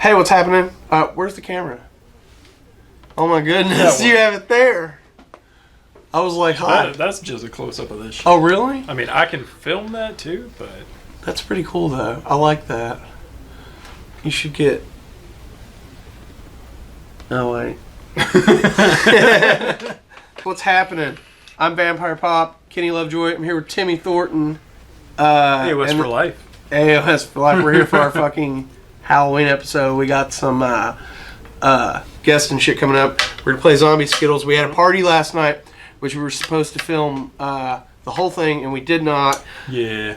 Hey, what's happening? Where's the camera? Oh my goodness, you have it there. I was like, hi. That's just a close-up of this shit. Oh, really? I mean, I can film that too, but... That's pretty cool, though. I like that. You should get... Oh, wait. What's happening? I'm Vampire Pop, Kenny Lovejoy. I'm here with Timmy Thornton. AOS for life. AOS for life. We're here for our fucking Halloween episode. We got some guests and shit coming up. We're going to play Zombie Skittles. We had a party last night, which we were supposed to film the whole thing, and we did not. Yeah.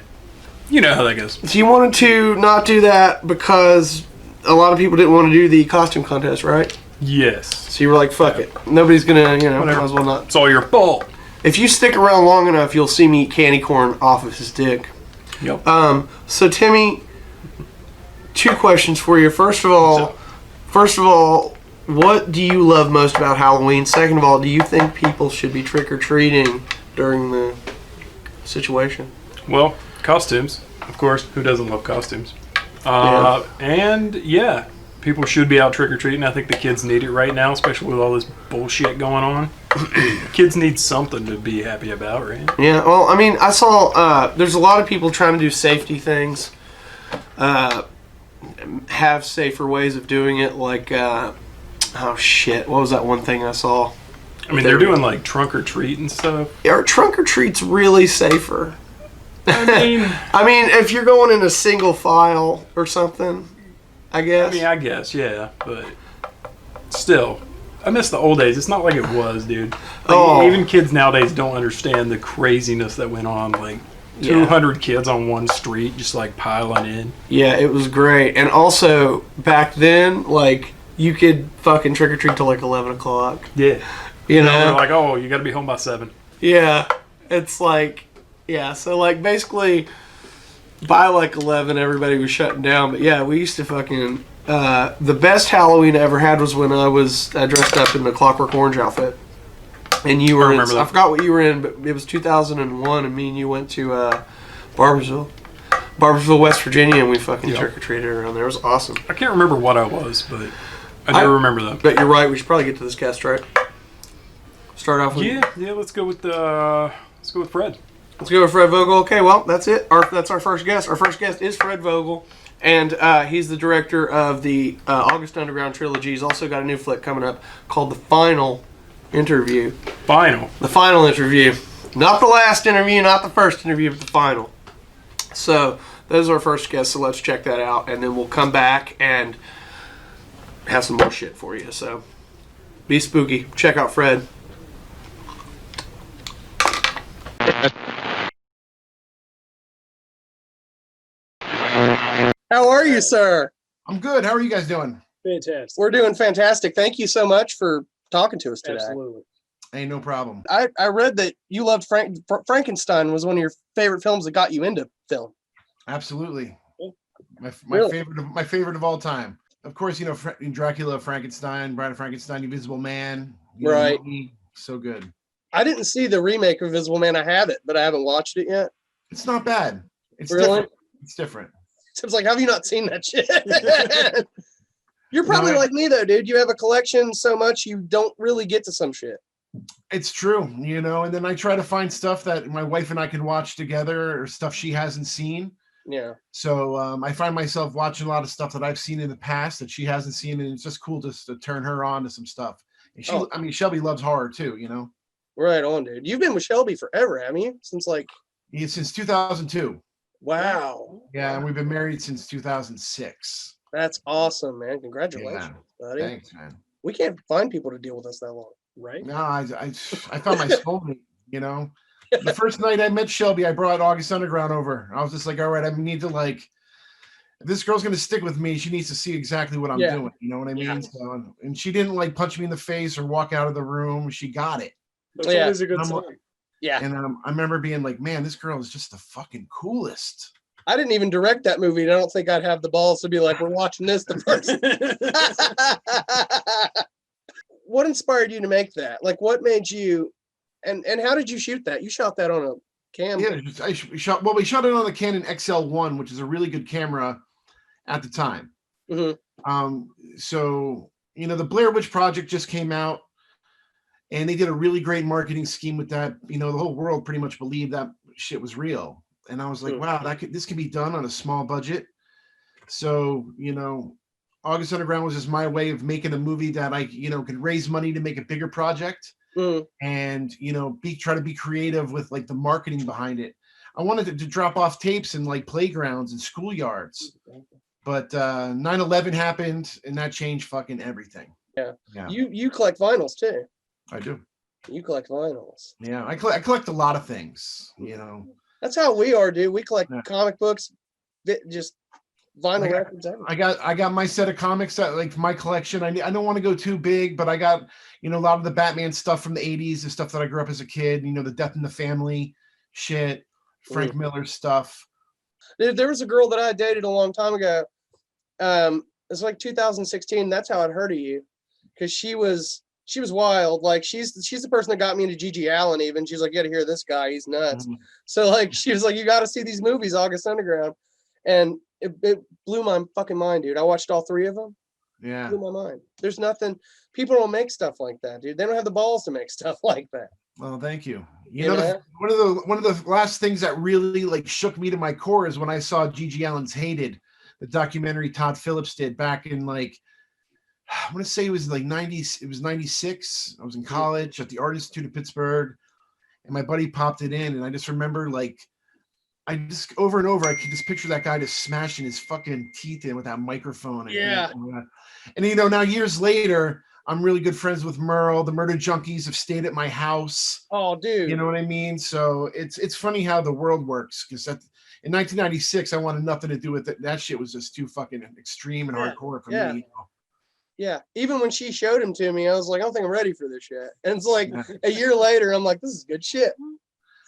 You know how that goes. So you wanted to not do that because a lot of people didn't want to do the costume contest, right? Yes. So you were like, fuck it. Nobody's going to, might as well not. It's all your fault. If you stick around long enough, you'll see me eat candy corn off of his dick. Yep. So Timmy, two questions for you. First of all, what do you love most about Halloween? Second of all, do you think people should be trick-or-treating during the situation? Well, costumes, of course. Who doesn't love costumes? And yeah, people should be out trick-or-treating. I think the kids need it right now, especially with all this bullshit going on. Kids need something to be happy about, right? Yeah, well, I mean, I saw there's a lot of people trying to do safety things, have safer ways of doing it, like, oh shit, what was that one thing I saw? I mean, they're doing like trunk or treat and stuff. Are trunk or treats really safer? I mean, if you're going in a single file or something, I guess. I guess, yeah, but still, I miss the old days. It's not like it was, dude. Even kids nowadays don't understand the craziness that went on. Like 200 kids on one street, just like piling in. Yeah, it was great. And also back then, like you could fucking trick or treat till like 11 o'clock. Yeah, you know, they're like, oh, you got to be home by 7. Yeah, it's like, yeah. So like basically, by like 11, everybody was shutting down. But yeah, we used to fucking. The best Halloween I ever had was when I was dressed up in the Clockwork Orange outfit. And you were I forgot what you were in, but it was 2001, and me and you went to Barboursville, West Virginia, and we fucking trick-or-treated around there. It was awesome. I can't remember what I was, but I do remember that. But you're right, we should probably get to this guest, right? Start off with... Yeah, let's go with Fred. Let's go with Fred Vogel. Okay, well, that's it. That's our first guest. Our first guest is Fred Vogel. And he's the director of the August Underground trilogy. He's also got a new flick coming up called The Final Interview. The final interview. Not the last interview, not the first interview, but the final. So, those are our first guests, so let's check that out. And then we'll come back and have some more shit for you. So, be spooky. Check out Fred. How are you, sir? I'm good. How are you guys doing? Fantastic. We're doing fantastic. Thank you so much for talking to us today. Absolutely. Hey, no problem. I read that you loved Frankenstein was one of your favorite films that got you into film. Absolutely. My Really? favorite of all time. Of course, you know, Dracula, Frankenstein, Bride of Frankenstein, Invisible Man. Right. So good. I didn't see the remake of Invisible Man. I have it, but I haven't watched it yet. It's not bad. It's Really? different. It's different. Tim's like, have you not seen that shit? You're probably like me, though, dude. You have a collection so much you don't really get to some shit. It's true, you know, and then I try to find stuff that my wife and I can watch together or stuff she hasn't seen. Yeah. So I find myself watching a lot of stuff that I've seen in the past that she hasn't seen, and it's just cool just to turn her on to some stuff. And I mean, Shelby loves horror too, you know. Right on, dude. You've been with Shelby forever, haven't you? Since Since 2002. Wow. Yeah, and we've been married since 2006. That's awesome, man. Congratulations, buddy. Thanks, man. We can't find people to deal with us that long, right? No, I found my soulmate, you know. The first night I met Shelby, I brought August Underground over. I was just like, all right, I need to if this girl's gonna stick with me, she needs to see exactly what I'm doing. You know what I mean? Yeah. So, and she didn't punch me in the face or walk out of the room. She got it. That's always a good sign. Yeah. And I remember being like, man, this girl is just the fucking coolest. I didn't even direct that movie, and I don't think I'd have the balls to be like, we're watching this the first. What inspired you to make that? Like, what made you, and how did you shoot that? You shot that on a cam? Yeah, we shot it on the Canon XL1, which is a really good camera at the time. Mm-hmm. So the Blair Witch Project just came out, and they did a really great marketing scheme with that. The whole world pretty much believed that shit was real, and I was like, wow, this can be done on a small budget. So August Underground was just my way of making a movie that I could raise money to make a bigger project, and try to be creative with like the marketing behind it. I wanted to drop off tapes in like playgrounds and schoolyards, but 9/11 happened, and that changed fucking everything. Yeah. You collect vinyls too. I do. You collect vinyls. Yeah, I collect a lot of things. That's how we are, dude. We collect comic books, just vinyl records. I got my set of comics that like my collection. I don't want to go too big, but I got a lot of the Batman stuff from the 80s, the stuff that I grew up as a kid. The Death in the Family shit, Frank Miller stuff. Dude, there was a girl that I dated a long time ago. It's like 2016. That's how I'd heard of you, because she was wild. Like she's the person that got me into Gigi Allen. Even she's like, you got to hear this guy. He's nuts. So like she was like, you got to see these movies, August Underground, and it blew my fucking mind, dude. I watched all 3 of them. Yeah, blew my mind. There's nothing. People don't make stuff like that, dude. They don't have the balls to make stuff like that. Well, thank you. One of the last things that really like shook me to my core is when I saw Gigi Allen's Hated, the documentary Todd Phillips did back in like, I want to say it was like 90s. It was 96. I was in college at the Art Institute of Pittsburgh, and my buddy popped it in, and I just remember like, I just over and over, I could just picture that guy just smashing his fucking teeth in with that microphone. And now years later, I'm really good friends with Merle. The Murder Junkies have stayed at my house. Oh, dude. You know what I mean? So it's funny how the world works, because in 1996, I wanted nothing to do with it. That shit was just too fucking extreme and hardcore for me. Yeah. Even when she showed him to me, I was like, I don't think I'm ready for this shit. And it's like a year later, I'm like, this is good shit.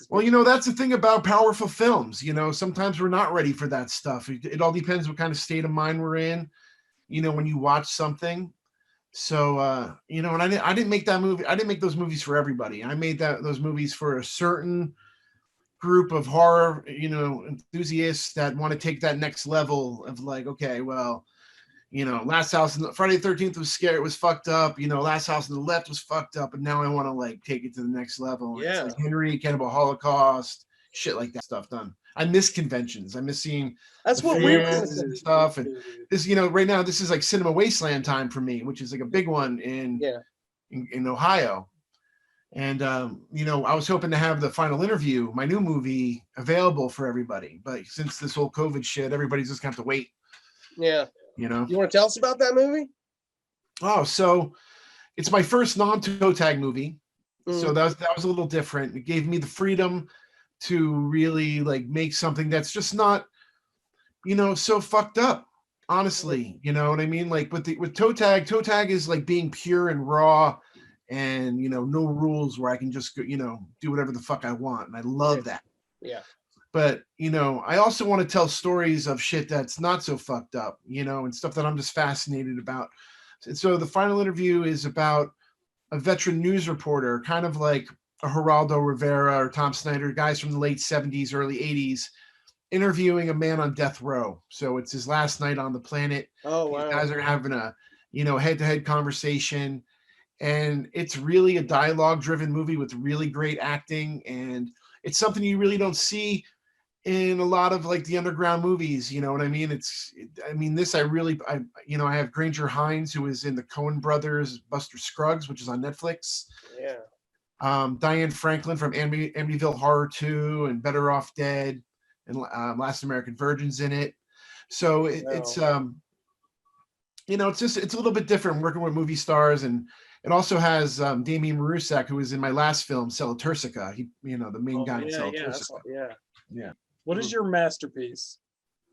Well, that's the thing about powerful films. Sometimes we're not ready for that stuff. It all depends what kind of state of mind we're in, when you watch something. So, and I didn't make that movie. I didn't make those movies for everybody. I made those movies for a certain group of horror, enthusiasts that want to take that next level of like, okay, well, Last House on the Friday the 13th was scary. It was fucked up. Last House on the Left was fucked up. And now I want to like take it to the next level. Yeah. It's like Henry, Cannibal Holocaust, shit like that stuff done. I miss conventions. I miss seeing that's what we're and stuff. And this, right now, this is like Cinema Wasteland time for me, which is like a big one in Ohio. And I was hoping to have the final interview, my new movie, available for everybody. But since this whole COVID shit, everybody's just gonna have to wait. Yeah. You want to tell us about that movie? Oh, so it's my first non-toe tag movie. So that was a little different. It gave me the freedom to really like make something that's just not, so fucked up. Honestly, you know what I mean? Like with toe tag is like being pure and raw, and no rules, where I can just do whatever the fuck I want, and I love that. Yeah. But, I also want to tell stories of shit that's not so fucked up, and stuff that I'm just fascinated about. And so the final interview is about a veteran news reporter, kind of like a Geraldo Rivera or Tom Snyder, guys from the late 70s, early 80s, interviewing a man on death row. So it's his last night on the planet. Oh, wow. These guys are having a, head-to-head conversation. And it's really a dialogue-driven movie with really great acting. And it's something you really don't see in a lot of like the underground movies, you know what I mean? I have Granger Hines, who is in the Coen Brothers, Buster Scruggs, which is on Netflix. Yeah. Diane Franklin from Amityville Horror 2 and Better Off Dead, and Last American Virgin's in it. So it's a little bit different working with movie stars. And it also has Damien Marusak, who was in my last film, Cella Turcica. He, the main guy in Cella Turcica. Yeah. What is your masterpiece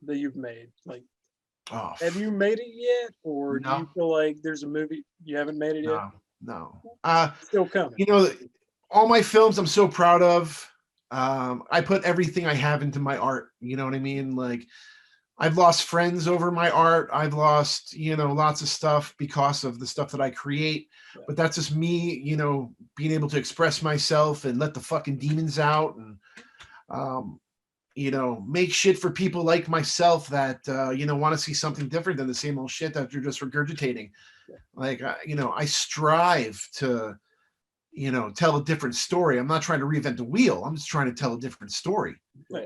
that you've made? Like, have you made it yet, or do you feel like there's a movie you haven't made it yet? No. Still coming. All my films I'm so proud of. I put everything I have into my art. You know what I mean? Like, I've lost friends over my art. I've lost, lots of stuff because of the stuff that I create. Yeah. But that's just me, being able to express myself and let the fucking demons out. And make shit for people like myself that want to see something different than the same old shit that you're just regurgitating. Like I strive to tell a different story. I'm not trying to reinvent the wheel. I'm just trying to tell a different story. Yeah.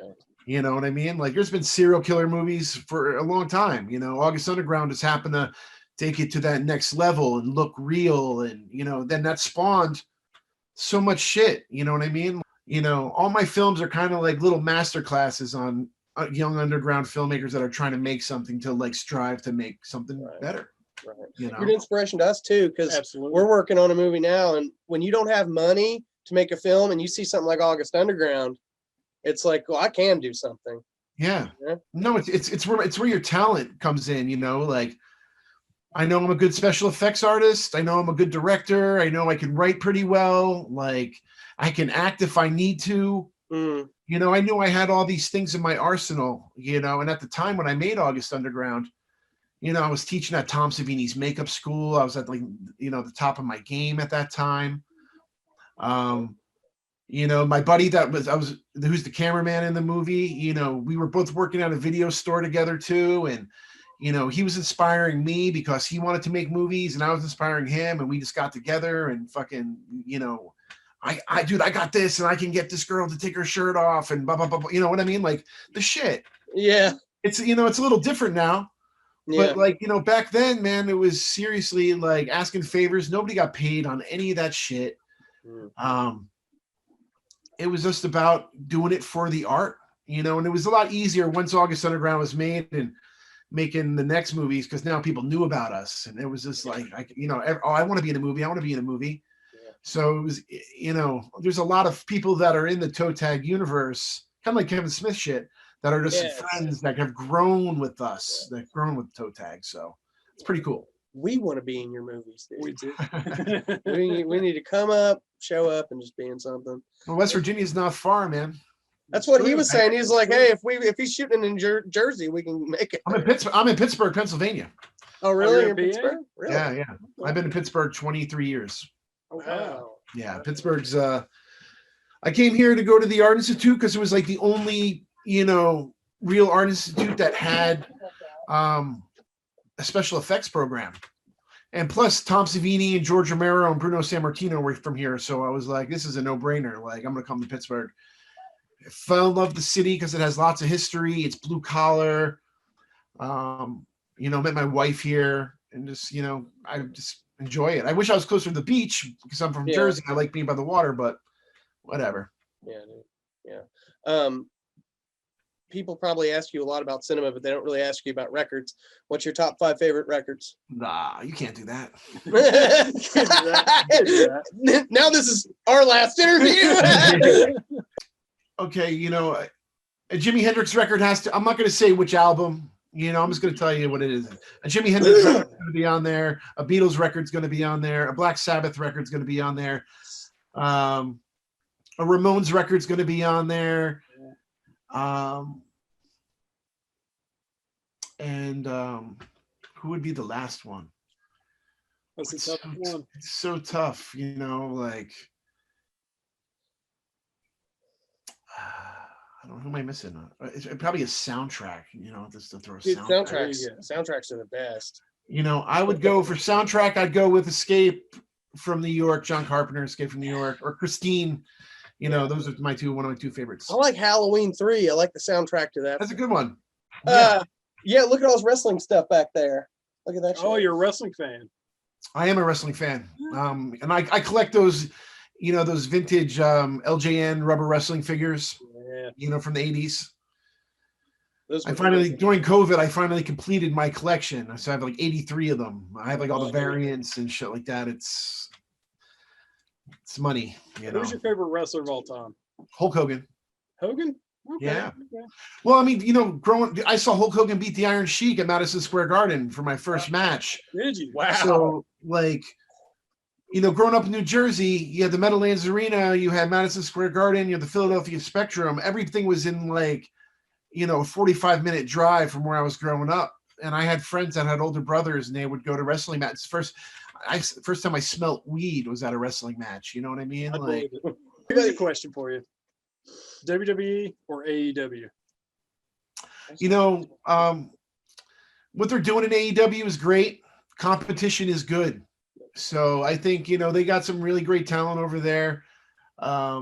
You know what I mean? Like there's been serial killer movies for a long time. August Underground has happened to take it to that next level and look real, and then that spawned so much shit. You know what I mean? All my films are kind of like little master classes on young underground filmmakers that are trying to make something, to like strive to make something better. Right. You're an inspiration to us too, because we're working on a movie now, and when you don't have money to make a film and you see something like August Underground, it's like, well, I can do something. Yeah. No, it's where your talent comes in. Like I know I'm a good special effects artist. I know I'm a good director. I know I can write pretty well. Like I can act if I need to. I knew I had all these things in my arsenal. And at the time when I made August Underground, I was teaching at Tom Savini's makeup school. I was at the top of my game at that time. My buddy who's the cameraman in the movie, we were both working at a video store together too. And, he was inspiring me because he wanted to make movies, and I was inspiring him, and we just got together and fucking, dude, I got this, and I can get this girl to take her shirt off and blah, blah, blah, blah. You know what I mean? Like the shit. Yeah. It's, it's a little different now. Yeah. But like, back then, man, it was seriously like asking favors. Nobody got paid on any of that shit. It was just about doing it for the art, and it was a lot easier once August Underground was made and making the next movies, because now people knew about us, and it was just like, I want to be in a movie. I want to be in a movie. Yeah. So it was, there's a lot of people that are in the toe tag universe, kind of like Kevin Smith shit, that are just friends that have grown with us, that have grown with toe tag. So it's pretty cool. We want to be in your movies, dude. We do. we need to come up, show up, and just be in something. Well, West Virginia's not far, man. That's what he was saying. He's like, hey, if he's shooting in Jersey, we can make it. I'm in Pittsburgh, Pennsylvania. Oh, really? You're in Pittsburgh? Really? Yeah. I've been in Pittsburgh 23 years. Oh, wow. Yeah, Pittsburgh's. I came here to go to the Art Institute because it was like the only, real art institute that had a special effects program. And plus, Tom Savini and George Romero and Bruno Sammartino were from here. So I was like, this is a no-brainer. Like, I'm going to come to Pittsburgh. I fell in love with the city because it has lots of history. It's blue collar. Met my wife here, and just, I just enjoy it. I wish I was closer to the beach because I'm from Jersey. I like being by the water, but whatever. Yeah, dude. Yeah. People probably ask you a lot about cinema, but they don't really ask you about records. What's your top 5 favorite records? Nah, you can't do that. Now this is our last interview. Okay, a Jimi Hendrix record has to, I'm not going to say which album, I'm just going to tell you what it is. A Jimi Hendrix record is going to be on there. A Beatles record's going to be on there. A Black Sabbath record's going to be on there. A Ramones record's going to be on there. And who would be the last one? That's a tough one. It's so tough, like, I don't know, who am I missing? It's probably a soundtrack, just to throw a soundtrack. Soundtracks are the best. I would go for soundtrack. I'd go with Escape from New York, John Carpenter, Escape from New York, or Christine. Those are one of my 2 favorites. I like Halloween 3. I like the soundtrack to that. That's a good one. Yeah, look at all this wrestling stuff back there. Look at that shit. Oh, you're a wrestling fan. I am a wrestling fan. And I collect those, those vintage LJN rubber wrestling figures, from the 80s. During COVID, I finally completed my collection. So I have like 83 of them. I have like all the variants and shit like that. It's money. Who's your favorite wrestler of all time? Hulk Hogan. Hogan? Okay. Yeah. Okay. Well, I mean, I saw Hulk Hogan beat the Iron Sheik at Madison Square Garden for my first match. Did you? Wow. So, like, growing up in New Jersey, you had the Meadowlands Arena, you had Madison Square Garden, you had the Philadelphia Spectrum. Everything was in like, a 45-minute drive from where I was growing up. And I had friends that had older brothers, and they would go to wrestling matches. First time I smelt weed was at a wrestling match. You know what I mean? Here's a question for you: WWE or AEW? you know, what they're doing in AEW is great. Competition is good. So I think, they got some really great talent over there. I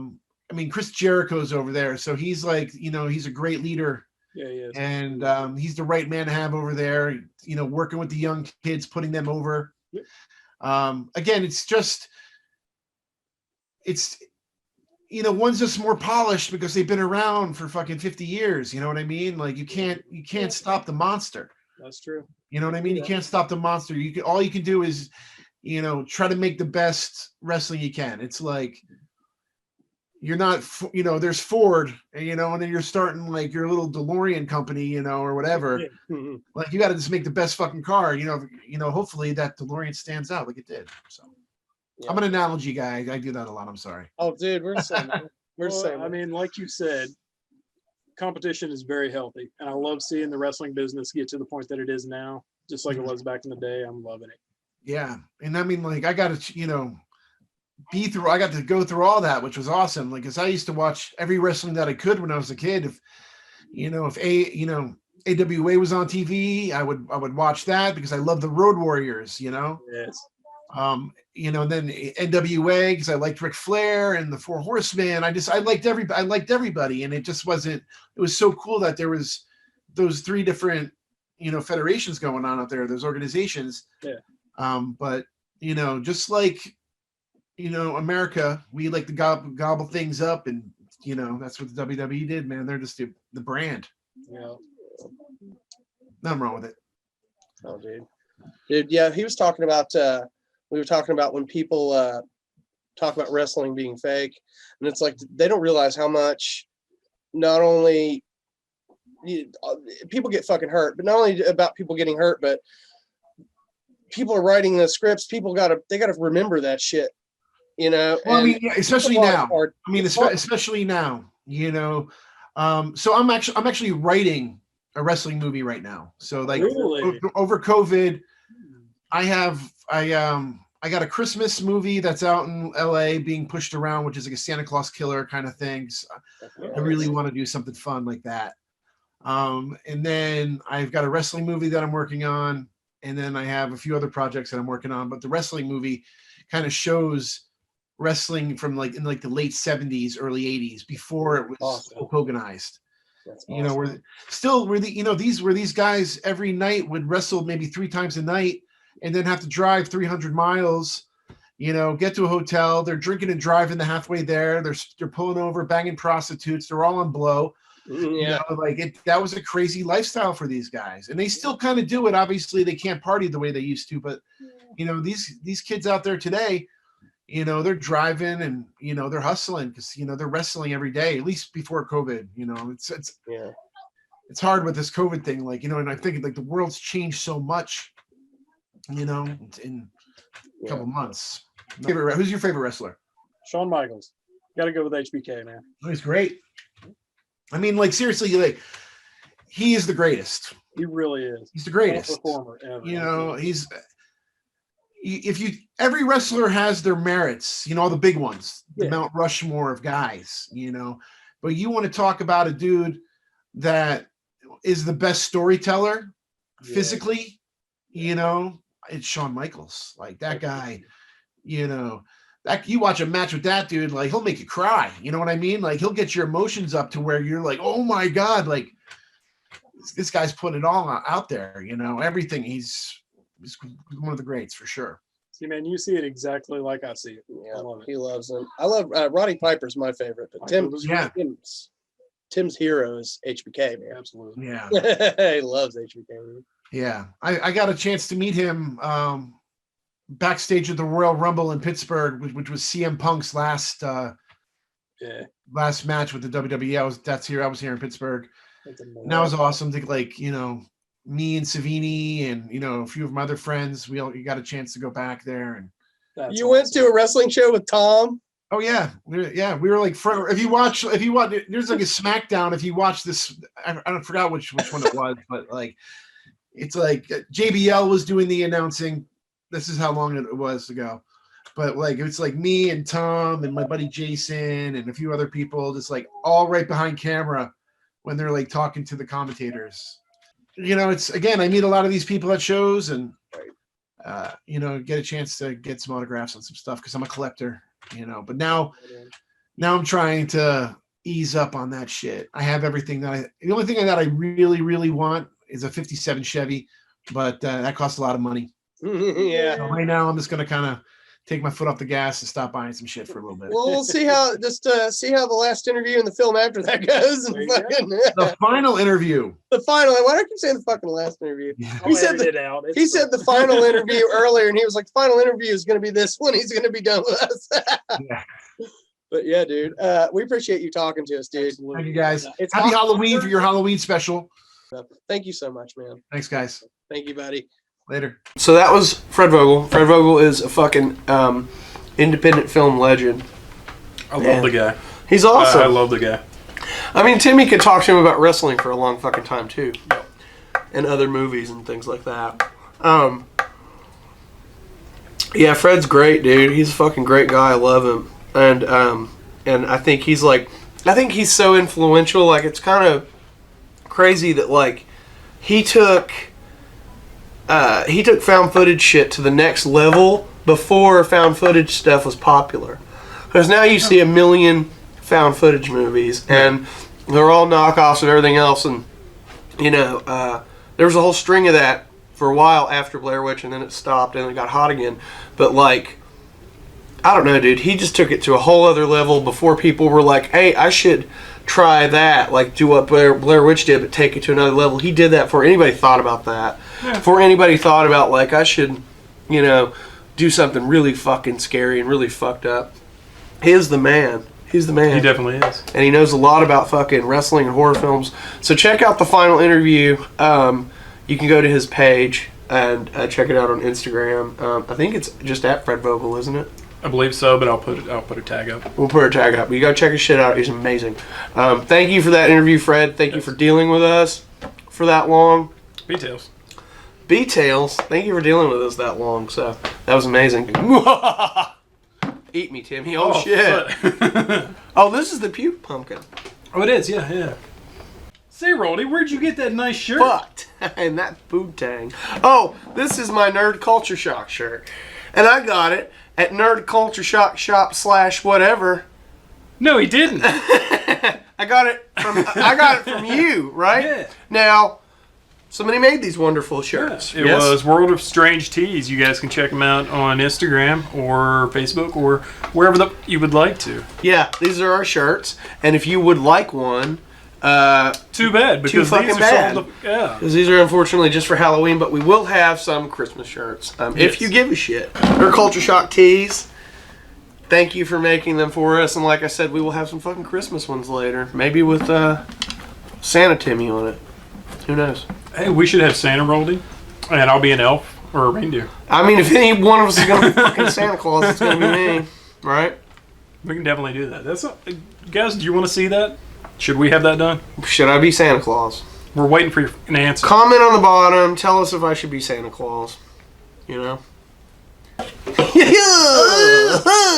mean, Chris Jericho's over there. So he's like, he's a great leader. Yeah, he is. And he's the right man to have over there, working with the young kids, putting them over. Again, one's just more polished because they've been around for fucking 50 years. You know what I mean? Like you can't stop the monster. That's true. You know what I mean? You can't stop the monster. All you can do is, try to make the best wrestling you can. It's like, you're not, there's Ford, and then you're starting like your little DeLorean company, or whatever. Like you got to just make the best fucking car, hopefully that DeLorean stands out like it did. So yeah. I'm an analogy guy. I do that a lot. I'm sorry. Oh, dude, we're the same. We're the same. I mean, like you said, competition is very healthy, and I love seeing the wrestling business get to the point that it is now, just like it was back in the day. I'm loving it. Yeah, and I mean, like I got to, I got to go through all that, which was awesome. Like, cause I used to watch every wrestling that I could when I was a kid. If AWA was on TV, I would watch that because I love the Road Warriors, Yes. And then NWA because I liked Ric Flair and the Four Horsemen. I liked everybody, and it was so cool that there was those three different, federations going on out there, those organizations. Yeah. But just like, America, we like to gobble things up, and that's what the WWE did, man. They're just the brand. Yeah. Nothing wrong with it. Oh, dude, yeah, he was talking about. We were talking about when people talk about wrestling being fake, and it's like they don't realize how much. Not only people get fucking hurt, but not only about people getting hurt, but people are writing the scripts. They gotta remember that shit. Well, I mean, yeah, especially now. I mean, especially now. So I'm actually writing a wrestling movie right now. So like really? over COVID, I got a Christmas movie that's out in LA being pushed around, which is like a Santa Claus killer kind of thing. So I really want to do something fun like that. And then I've got a wrestling movie that I'm working on, and then I have a few other projects that I'm working on. But the wrestling movie kind of shows wrestling from like in like the late 70s, early 80s, before it was Hoganized. Awesome. Where these guys every night would wrestle maybe 3 times a night and then have to drive 300 miles, get to a hotel. They're drinking and driving the halfway there. They're pulling over, banging prostitutes. They're all on blow. Yeah. That was a crazy lifestyle for these guys, and they still kind of do it. Obviously they can't party the way they used to, but these kids out there today, they're driving and, they're hustling because, they're wrestling every day, at least before COVID. It's hard with this COVID thing. Like, and I think like the world's changed so much, in a couple months. Who's your favorite wrestler? Shawn Michaels. Got to go with HBK, man. Oh, he's great. I mean, like seriously, like he is the greatest. He really is. He's the greatest performer ever. Every wrestler has their merits, all the big ones, the Mount Rushmore of guys, but you want to talk about a dude that is the best storyteller physically, it's Shawn Michaels. Like that guy, that you watch a match with that dude, like he'll make you cry. You know what I mean? Like he'll get your emotions up to where you're like, oh my God, like this guy's putting it all out there, everything. He's one of the greats for sure. See, man, you see it exactly like I see it. Yeah, he loves him. I love Roddy Piper's my favorite, but Tim's hero is HBK, man. Absolutely. Yeah. He loves HBK. Man. Yeah. I got a chance to meet him backstage at the Royal Rumble in Pittsburgh, which was CM Punk's last match with the WWE. I was here in Pittsburgh. And that was awesome to me and Savini and a few of my other friends, you got a chance to go back there. And you went to a wrestling show with Tom? Oh yeah, we were like if you watch, there's like a SmackDown. If you watch this, I forgot which one it was, but like it's like JBL was doing the announcing. This is how long it was ago, but like it's like me and Tom and my buddy Jason and a few other people, just like all right behind camera, when they're like talking to the commentators. You know, it's again, I meet a lot of these people at shows and you know, get a chance to get some autographs on some stuff because I'm a collector, you know. But now I'm trying to ease up on that shit. I have everything the only thing that I really, really want is a 57 Chevy, but that costs a lot of money. Yeah. So right now I'm just gonna kind of take my foot off the gas and stop buying some shit for a little bit. Well, we'll see how see how the last interview and the film after that goes. And fucking, The final interview. the final. Why do I keep saying the fucking last interview? Yeah. He said he said the final interview earlier, and he was like, "The final interview is going to be this one. He's going to be done with us." Yeah. But yeah, dude, we appreciate you talking to us, dude. Thank you guys. It's Happy awesome. Halloween for your Halloween special. Thank you so much, man. Thanks, guys. Thank you, buddy. Later. So that was Fred Vogel. Fred Vogel is a fucking independent film legend. I love the guy. He's awesome. I love the guy. I mean, Timmy could talk to him about wrestling for a long fucking time too, and other movies and things like that. Yeah, Fred's great, dude. He's a fucking great guy. I love him, and I think he's so influential. Like, it's kind of crazy that like he took found footage shit to the next level before found footage stuff was popular. Because now you see a million found footage movies, and they're all knockoffs and everything else. And, you know, there was a whole string of that for a while after Blair Witch, and then it stopped, and it got hot again. But, like, I don't know, dude. He just took it to a whole other level before people were like, hey, I should try that. Like, do what Blair Witch did, but take it to another level. He did that before anybody thought about that. Yeah. Before anybody thought about, like, I should, you know, do something really fucking scary and really fucked up. He's the man. He's the man. He definitely is. And he knows a lot about fucking wrestling and horror films. So check out the final interview. You can go to his page and check it out on Instagram. I think it's just at Fred Vogel, isn't it? I believe so, but I'll put a tag up. We'll put a tag up. You gotta check his shit out. He's amazing. Thank you for that interview, Fred. Thank you for dealing with us for that long. B-Tails. B-Tails. Thank you for dealing with us that long. So that was amazing. Eat me, Timmy. Oh shit. Oh, this is the puke pumpkin. Oh, it is. Yeah, yeah. Say, Roldy, where'd you get that nice shirt? Fucked. And that food tang. Oh, this is my Nerd Culture Shock shirt. And I got it at Nerd Culture Shock Shop / whatever. No, he didn't. I got it from you, right? Yeah. Now, somebody made these wonderful shirts. Yeah, it was World of Strange Tees. You guys can check them out on Instagram or Facebook or wherever you would like to. Yeah, these are our shirts. And if you would like one, too bad, because too fucking these are bad. sold. Yeah, because these are unfortunately just for Halloween, but we will have some Christmas shirts if you give a shit. They're Culture Shock tees. Thank you for making them for us, and like I said, we will have some fucking Christmas ones later, maybe with Santa Timmy on it. Who knows? Hey, we should have Santa Roldy, and I'll be an elf or a reindeer. I mean, if any one of us is gonna be fucking Santa Claus, it's gonna be me, right? We can definitely do that. Guys, do you want to see that? Should we have that done? Should I be Santa Claus? We're waiting for an answer. Comment on the bottom. Tell us if I should be Santa Claus. You know?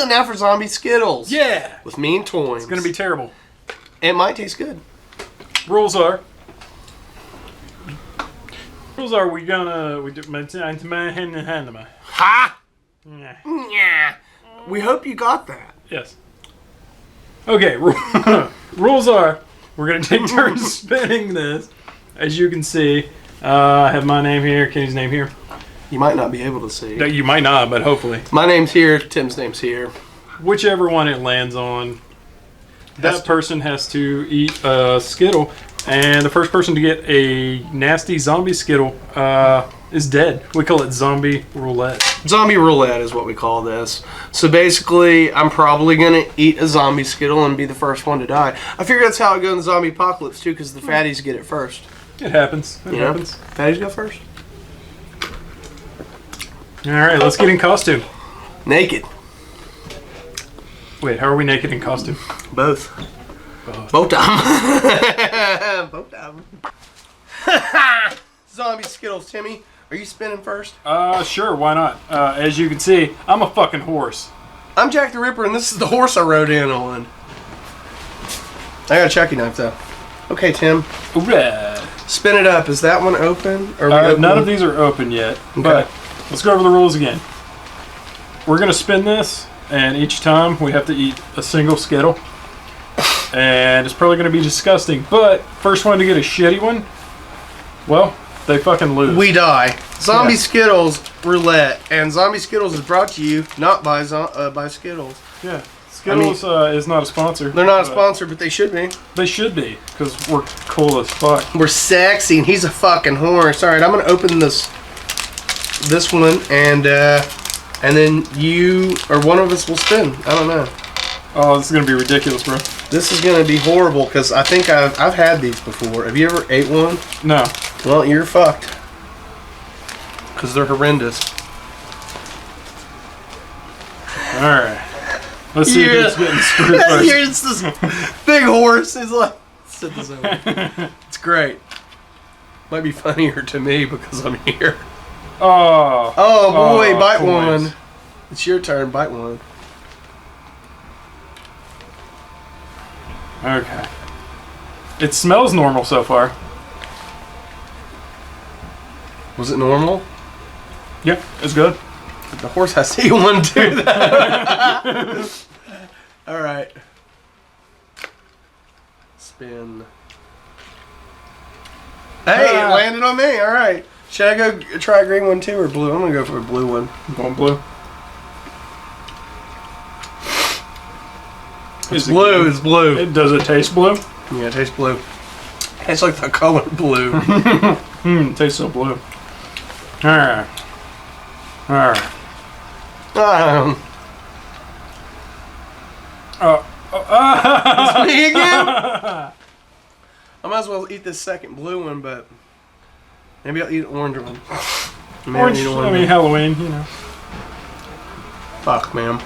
Now for zombie Skittles. Yeah! With mean toys. It's going to be terrible. It might taste good. Rules are we gonna... Ha! Yeah. Yeah. We hope you got that. Yes. Okay, rules are we're going to take turns spinning this. As you can see, I have my name here, Kenny's name here. You might not be able to see. No, you might not, but hopefully. My name's here, Tim's name's here. Whichever one it lands on, that person has to eat a Skittle, and the first person to get a nasty zombie Skittle is dead. We call it zombie roulette. Zombie roulette is what we call this. So basically, I'm probably going to eat a zombie Skittle and be the first one to die. I figure that's how it goes in the zombie apocalypse, too, because the fatties get it first. It happens. It happens. Fatties go first. All right, let's get in costume. Naked. Wait, how are we naked in costume? Both. Both of them. Both of them. Zombie Skittles, Timmy. Are you spinning first? Sure, why not? As you can see, I'm a fucking horse. I'm Jack the Ripper, and this is the horse I rode in on. I got a Chucky knife, though. Okay, Tim. Alright. Spin it up. Is that one open? Or None of these are open yet, but let's go over the rules again. We're going to spin this, and each time we have to eat a single Skittle. And it's probably going to be disgusting, but first one to get a shitty one, well, they fucking lose. We die. Zombie Skittles roulette, and Zombie Skittles is brought to you not by Skittles. Yeah, Skittles is not a sponsor. They're not a sponsor, but they should be. They should be, because we're cool as fuck. We're sexy, and he's a fucking horse. All right, I'm gonna open this one, and then you or one of us will spin. I don't know. Oh, this is gonna be ridiculous, bro. This is gonna be horrible because I think I've had these before. Have you ever ate one? No. Well, you're fucked. Because they're horrendous. Alright. Let's see if it's getting screwed first. Here's this big horse. Is like, sit this over. It's great. Might be funnier to me because I'm here. Oh. Oh boy, bite coins. one. It's your turn. Bite one. Okay. It smells normal so far. Was it normal? Yep, it's good. The horse has to eat one too. All right. Spin. Hey, it landed on me. All right. Should I go try a green one too or blue? I'm gonna go for a blue one. Going blue. It's blue. It's blue. Does it taste blue? Yeah, it tastes blue. It's like the color blue. It tastes so blue. Alright. Alright. It's me again? I might as well eat this second blue one, but maybe I'll eat an orange one. Orange, I mean Halloween, you know. Fuck, man.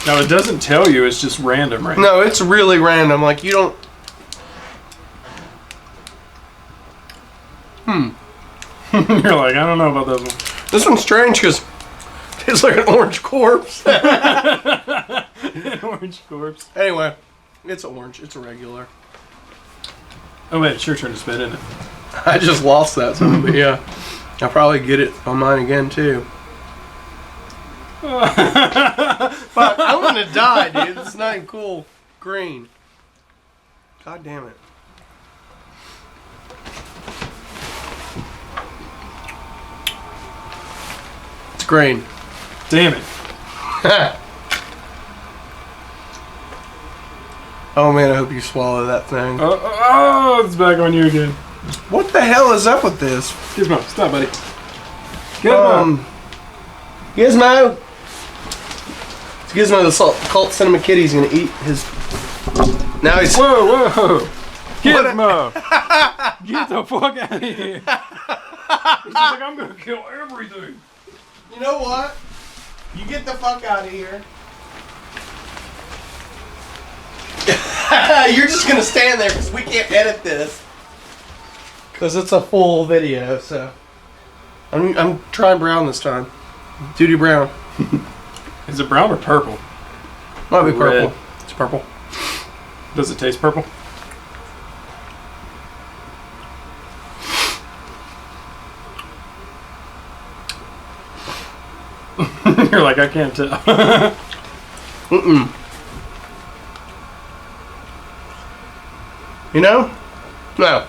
No, it doesn't tell you, it's just random, right? No, it's really random. Like, you don't... You're like, I don't know about this one. This one's strange because it's like an orange corpse. An orange corpse. Anyway, it's orange. It's a regular. Oh wait, it's your turn to spin, isn't it? I just lost that time, but yeah. I'll probably get it on mine again, too. Fuck, I'm gonna die, dude. This is not even cool. Green. God damn it. It's green. Damn it. Oh man, I hope you swallow that thing. Oh, it's back on you again. What the hell is up with this? Gizmo, stop, buddy. Gizmo. Gizmo. It's Gizmo, the cult cinema kitty's gonna eat his. Now he's. Whoa. Gizmo. Get the fuck out of here. He's just like, I'm gonna kill everything. You know what? You get the fuck out of here. You're just gonna stand there because we can't edit this. Because it's a full video, so. I'm trying brown this time. Duty brown. Is it brown or purple? Might be purple. Red. It's purple. Does it taste purple? You're like, I can't tell. Mm-mm. You know? No.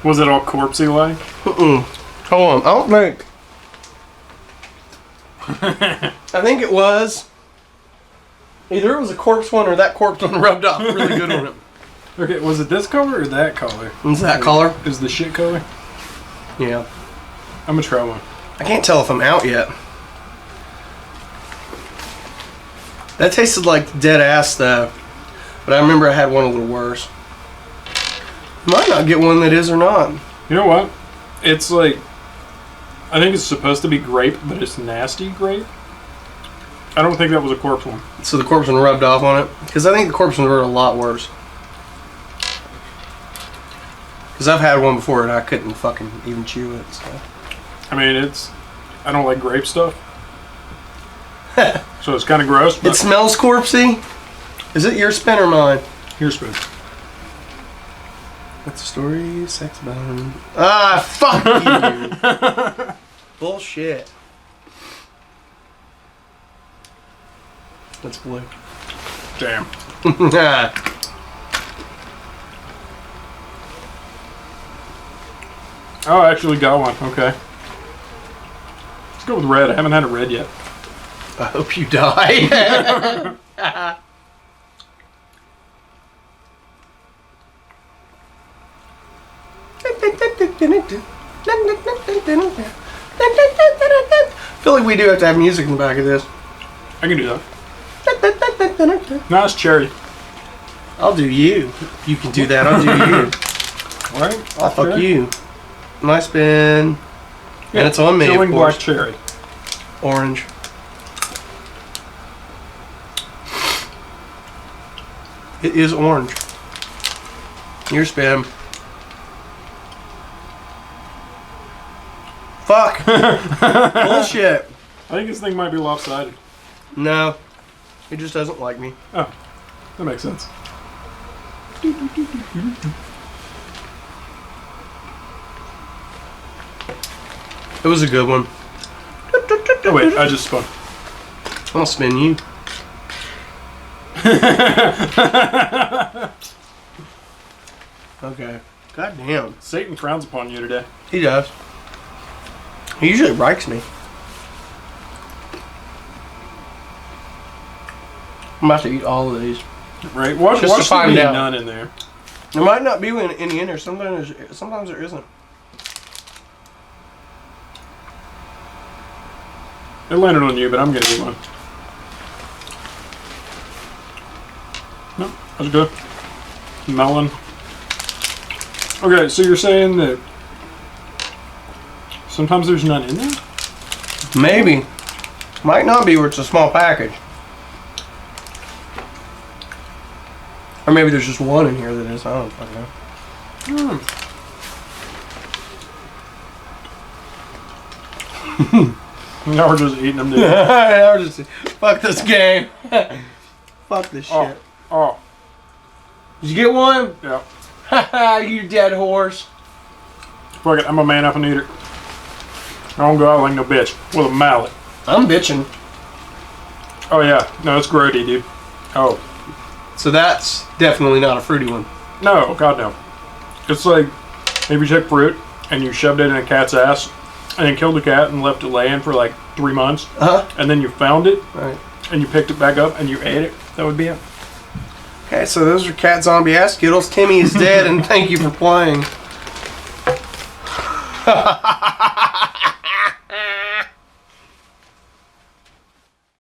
Was it all corpsey like? Mm-mm. Hold on. I don't think. I think it was. Either it was a corpse one or that corpse one rubbed off really good on it. Okay, was it this color or that color? Is that color? Is the shit color? Yeah. I'm gonna try one. I can't tell if I'm out yet. That tasted like dead ass though. But I remember I had one a little worse. Might not get one that is or not. You know what? It's like, I think it's supposed to be grape, but it's nasty grape. I don't think that was a corpse one. So the corpse one rubbed off on it? Because I think the corpse ones were a lot worse. Because I've had one before and I couldn't fucking even chew it. So. I mean, I don't like grape stuff. So it's kind of gross. But It smells corpsey. Is it your spin or mine? Your spoon. What's the story? Sex bomb. Ah, fuck you. Bullshit. That's blue. Damn. Oh, I actually got one. Okay. Let's go with red. I haven't had a red yet. I hope you die. I feel like we do have to have music in the back of this. I can do that. No, it's cherry. I'll do you. You can do that. I'll do you. All right. I'll fuck you. My spin. Yeah, And it's on me, of Killing course. black cherry. Orange. It is orange. Your spin. Fuck. Bullshit. I think this thing might be lopsided. No. It just doesn't like me. Oh, that makes sense. It was a good one. Oh wait, I just spun. I'll spin you. Okay. God damn. Satan frowns upon you today. He does. He usually likes me. I'm about to eat all of these. Right? Watch Just to there find be out. none in there. There might not be any in there. Sometimes there isn't. It landed on you, but I'm gonna eat one. No, that's good. Melon. Okay, so you're saying that sometimes there's none in there? Maybe. Might not be where it's a small package. Or maybe there's just one in here that is. I don't fucking know. Now we're just eating them. Dude. Now we're just, fuck this game. Fuck this shit. Oh, Did you get one? yeah. Haha, you dead horse. Fuck it, I'm a man up and eat it. I don't go out like no bitch with a mallet. I'm bitching. Oh yeah, no, it's grody, dude. Oh So that's definitely not a fruity one. no, god no. It's like maybe you took fruit and you shoved it in a cat's ass and then killed the cat and left it laying for like 3 months, and then you found it Right. and and you picked it back up and you ate it. That would be it. Okay, so those are cat zombie ass Skittles. Timmy is dead, and thank you for playing.